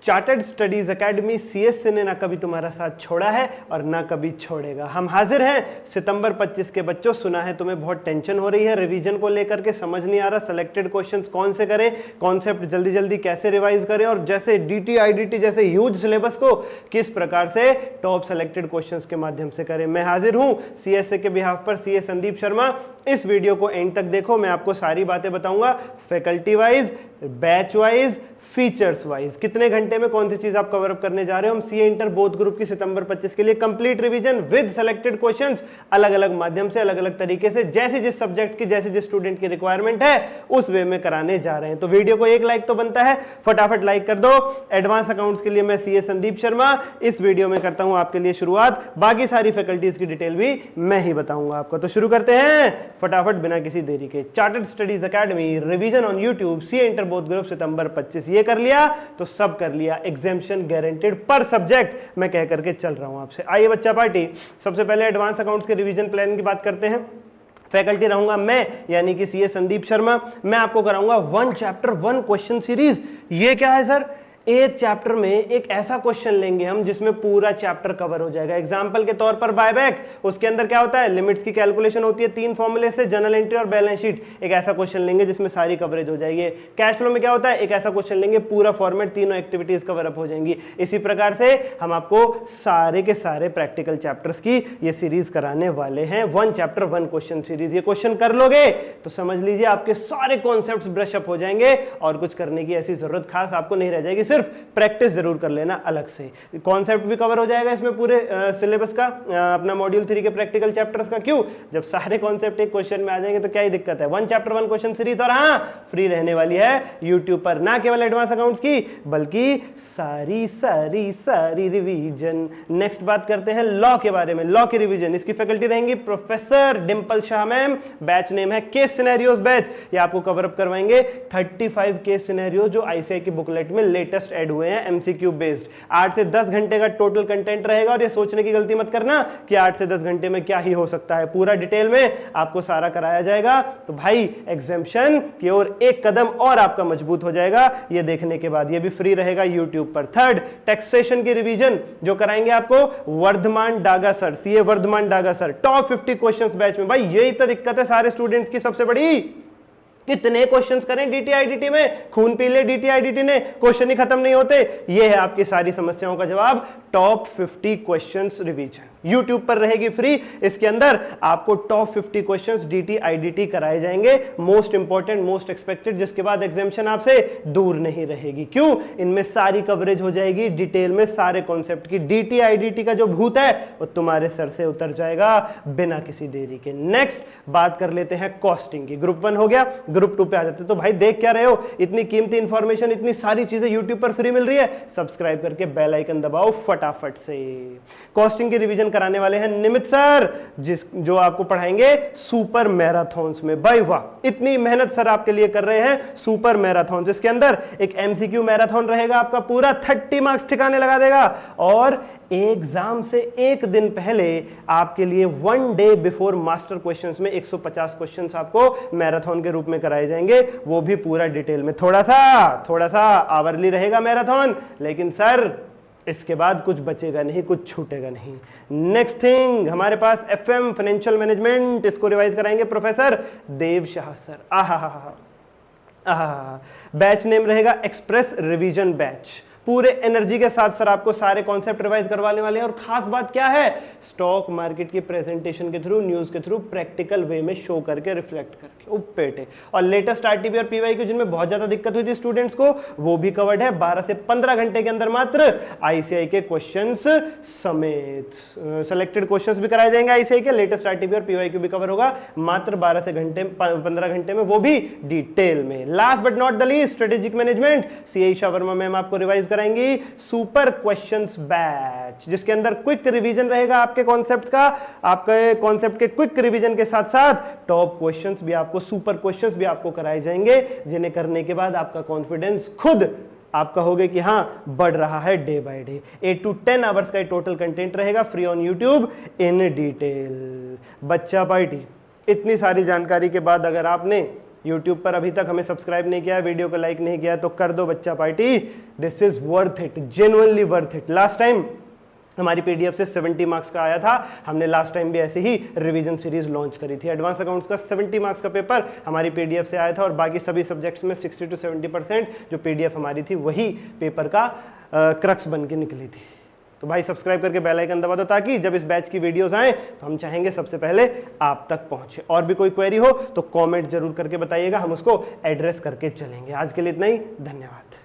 Chartered studies academy CSC ने ना कभी तुम्हारा साथ छोड़ा है और ना कभी छोड़ेगा। हम हाजिर हैं सितंबर 25 के बच्चों। सुना है तुम्हें बहुत टेंशन हो रही है रिवीजन को लेकर के, समझ नहीं आ रहा सिलेक्टेड क्वेश्चंस कौन से करें, कॉन्सेप्ट जल्दी जल्दी कैसे रिवाइज करें और जैसे डीटी आईडीटी जैसे ह्यूज सिलेबस को किस प्रकार से टॉप सेलेक्टेड क्वेश्चंस के माध्यम से करें। मैं हाजिर हूं सीएससी के बिहाफ पर, सीए संदीप शर्मा। इस वीडियो को एंड तक देखो, मैं आपको सारी बातें बताऊंगा, faculty wise, batch wise, features wise, कितने घंटे में कौन सी चीज आप कवर अप करने जा रहे हो। हम सीए इंटर बोथ ग्रुप की सितंबर 25 के लिए complete revision with selected questions अलग अलग माध्यम से, अलग अलग तरीके से, जैसे जिस सब्जेक्ट की, जैसे जिस स्टूडेंट की रिक्वायरमेंट है उस वे में कराने जा रहे हैं। तो वीडियो को एक लाइक तो बनता है, फटाफट लाइक कर दो। एडवांस अकाउंट्स के लिए मैं सीए संदीप शर्मा इस वीडियो में करता हूं आपके लिए शुरुआत, बाकी सारी फैकल्टीज की डिटेल भी मैं ही बताऊंगा आपको। तो शुरू करते हैं फटाफट बिना किसी देरी के। Chartered studies academy revision on YouTube, CA inter both group सितंबर 25, ये कर लिया तो सब कर लिया। एग्जामिशन गारंटेड पर सब्जेक्ट मैं कह करके चल रहा हूं आपसे। आइए बच्चा पार्टी, सबसे पहले एडवांस अकाउंट्स के रिवीजन प्लान की बात करते हैं। फैकल्टी रहूंगा मैं, यानी कि सीए संदीप शर्मा। मैं आपको कराऊंगा 1 चैप्टर 1 क्वेश्चन सीरीज। ये क्या है सर? एक चैप्टर में एक ऐसा क्वेश्चन लेंगे हम जिसमें पूरा चैप्टर कवर हो जाएगा। एग्जांपल के तौर पर बायबैक, उसके अंदर क्या होता है, लिमिट्स की कैलकुलेशन होती है 3 फॉर्मूले से, जर्नल एंट्री और बैलेंस शीट। एक ऐसा क्वेश्चन लेंगे जिसमें सारी कवरेज हो जाएगी। कैश फ्लो में क्या होता है, एक ऐसा क्वेश्चन लेंगे पूरा फॉर्मेट, तीनों एक्टिविटीज कवर अप हो जाएंगी। इसी प्रकार से हम आपको सारे के सारे प्रैक्टिकल चैप्टर्स की ये सीरीज कराने वाले हैं। 1 चैप्टर 1 क्वेश्चन सीरीज। ये क्वेश्चन कर लोगे तो समझ लीजिए आपके सारे कॉन्सेप्ट ब्रश अप हो जाएंगे और कुछ करने की ऐसी जरूरत खास आपको नहीं रह जाएगी, सिर्फ प्रैक्टिस जरूर कर लेना अलग से। कॉन्सेप्ट भी कवर हो जाएगा इसमें पूरे सिलेबस का, अपना मॉड्यूल 3 के प्रैक्टिकल चैप्टर्स का। क्यों? जब सारे कॉन्सेप्ट एक क्वेश्चन में आ जाएंगे तो क्या ही दिक्कत है। 1 चैप्टर 1 क्वेश्चन सीरीज, और हाँ फ्री रहने वाली है यूट्यूब पर, ना केवल एडवांस अकाउंट्स की बल्कि सारी सारी सारी रिवीजन। नेक्स्ट बात करते हैं लॉ के बारे में, लॉ की रिवीजन। इसकी फैकल्टी रहेंगी professor Dimple Shah ma'am. Batch name है केस सिनेरियोस बैच। ये आपको कवर अप करवाएंगे 35 केस सिनेरियो जो आईसीआई की बुकलेट में लेटेस्ट ऐड हुए हैं, एमसीक्यू बेस्ड। 8 से 10 घंटे का टोटल कंटेंट रहेगा और ये सोचने की गलती मत करना कि 8 से 10 घंटे में क्या ही हो सकता है। पूरा डिटेल में आपको सारा कराया जाएगा। तो भाई एग्जामिशन की ओर एक कदम और आपका मजबूत हो जाएगा ये देखने के बाद। ये भी फ्री रहेगा यूट्यूब पर। थर्ड, टैक्सेशन की रिवीजन जो कराएंगे आपको Vardhaman Daga sir, CA Vardhaman Daga sir. Top 50 questions batch में। भाई यही तो दिक्कत है सारे स्टूडेंट्स की सबसे बड़ी, कितने क्वेश्चंस करें डीटीआईडीटी में, खून पी ले डीटीआईडीटी ने, क्वेश्चन ही खत्म नहीं होते। ये है आपकी सारी समस्याओं का जवाब, टॉप 50 क्वेश्चंस रिवीजन यूट्यूब पर रहेगी फ्री। इसके अंदर आपको टॉप 50 क्वेश्चंस डीटीआईडीटी कराए जाएंगे, मोस्ट इंपॉर्टेंट, मोस्ट एक्सपेक्टेड, जिसके बाद एग्जामिशन आपसे दूर नहीं रहेगी। क्यों? इनमें सारी कवरेज हो जाएगी डिटेल में सारे कॉन्सेप्ट की। डीटीआईडीटी का जो भूत है वो तुम्हारे सर से उतर जाएगा बिना किसी देरी के। नेक्स्ट बात कर लेते हैं कॉस्टिंग की। ग्रुप 1 हो गया, ग्रुप 2 पे आ जाते। तो भाई देख क्या रहे हो, इतनी कीमती इंफॉर्मेशन, इतनी सारी चीजें यूट्यूब पर फ्री मिल रही है, सब्सक्राइब करके बेल आइकन दबाओ फटाफट से। कॉस्टिंग की रिवीजन कराने वाले हैं निमित सर, जो आपको पढ़ाएंगे सुपर मैराथन्स में। भाई वाह, इतनी मेहनत सर आपके लिए कर रहे हैं सुपर मैराथन। इसके अंदर एक एमसीक्यू मैराथन रहेगा आपका, पूरा 30 मार्क्स ठिकाने लगा देगा और एग्जाम से एक दिन पहले आपके लिए 1 डे बिफोर मास्टर क्वेश्चंस में 150 क्वेश्चंस आपको मैराथन के रूप में कराए जाएंगे, वो भी पूरा डिटेल में। थोड़ा सा आवरली रहेगा मैराथन, लेकिन सर इसके बाद कुछ बचेगा नहीं, कुछ छूटेगा नहीं। नेक्स्ट थिंग हमारे पास एफएम फाइनेंशियल मैनेजमेंट, इसको रिवाइज कराएंगे प्रोफेसर देव शाह सर। बैच नेम रहेगा एक्सप्रेस रिवीजन बैच। पूरे एनर्जी के साथ सर आपको सारे कॉन्सेप्ट रिवाइज करवाने वाले हैं। और खास बात क्या है, स्टॉक मार्केट की प्रेजेंटेशन के थ्रू, न्यूज के थ्रू, प्रैक्टिकल वे में शो करके, रिफ्लेक्ट करके, उपेटे। और लेटेस्ट आरटीपी और पीवाईक्यू जिनमें बहुत ज्यादा दिक्कत हुई थी स्टूडेंट्स को, वो भी कवर्ड है 12 से 15 घंटे के अंदर मात्र आईसीआई के क्वेश्चंस समेत। सेलेक्टेड क्वेश्चंस भी कराए जाएंगे आईसीआई के, लेटेस्ट आरटीपी और पीवाईक्यू भी कवर होगा मात्र 12 से 15 घंटे में, वो भी डिटेल में। Last but not the least, strategic management, CA Isha Verma ma'am आपको रिवाइज कराएंगी सुपर क्वेश्चंस बैच, जिसके अंदर क्विक रिवीजन रहेगा आपके कॉन्सेप्ट का। आपके कॉन्सेप्ट के क्विक रिवीजन के साथ साथ टॉप क्वेश्चंस भी आपको, सुपर क्वेश्चंस भी आपको कराए जाएंगे, जिन्हें करने के बाद आपका कॉन्फिडेंस खुद आप कहोगे कि हां बढ़ रहा है day by day. 8 to 10 hours का टोटल कंटेंट रहेगा free on YouTube in detail. बच्चा पार्टी, इतनी सारी जानकारी के बाद अगर आपने यूट्यूब पर अभी तक हमें सब्सक्राइब नहीं किया है, वीडियो को लाइक नहीं किया है, तो कर दो बच्चा party. This is worth it, genuinely worth it. Last time हमारी पीडीएफ से 70 मार्क्स का आया था, हमने लास्ट टाइम भी ऐसे ही रिवीजन सीरीज लॉन्च करी थी। एडवांस अकाउंट्स का 70 मार्क्स का पेपर हमारी पीडीएफ से आया था और बाकी सभी सब्जेक्ट्स में 60 to 70% जो पीडीएफ हमारी थी वही पेपर का क्रक्स बन के निकली थी। तो भाई सब्सक्राइब करके बेल आइकन दबा दो ताकि जब इस बैच की वीडियोस आए तो हम चाहेंगे सबसे पहले आप तक पहुंचे। और भी कोई क्वेरी हो तो कमेंट जरूर करके बताइएगा, हम उसको एड्रेस करके चलेंगे। आज के लिए इतना ही, धन्यवाद।